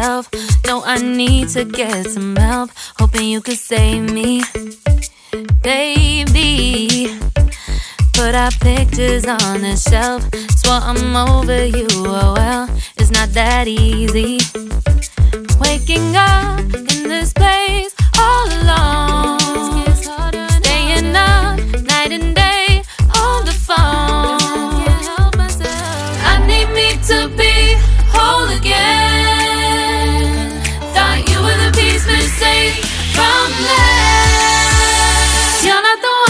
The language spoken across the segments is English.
myself. No, I need to get some help. Hoping you could save me, baby. Put our pictures on the shelf. Swore I'm over you, oh well, it's not that easy. Waking up in this place all alone, staying up night and day on the phone. I need me to be whole again. Thought you were the piece missing from left. You're not the one.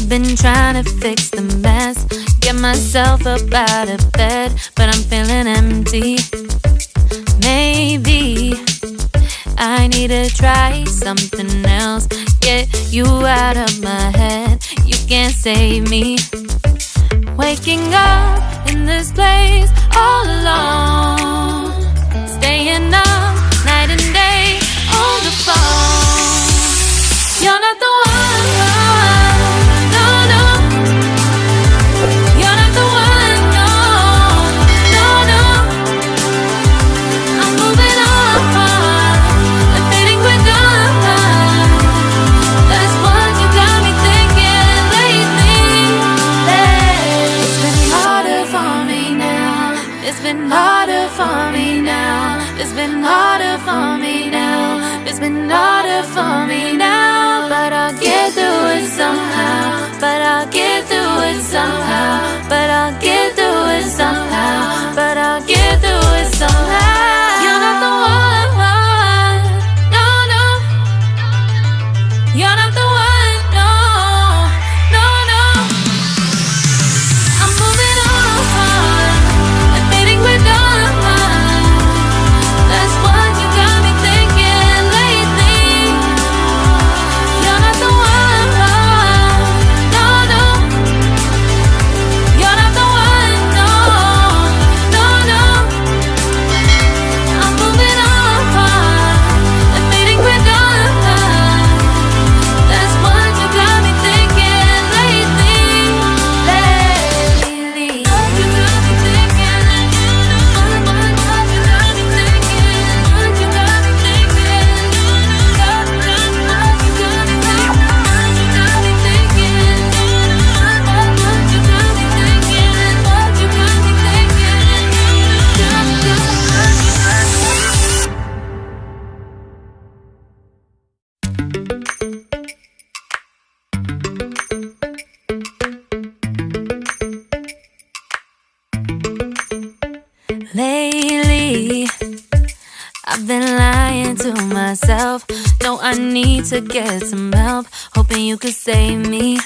Been trying to fix the mess, get myself up out of bed, but I'm feeling empty. Maybe I need to try something else, get you out of my head. You can't save me. Waking up in this place all alone, staying up night and day on the phone. You're not the one. It's been harder for me now. It's been harder for me now. It's been harder for me now. But I'll get through it somehow. But I'll get through it somehow. But I'll get through it somehow. But I'll get through it somehow. You're not the one. No, no. You're not the one. No, no, no. I'm moving on. Lately, I've been lying to myself. No, I need to get some help. Hoping you could save me.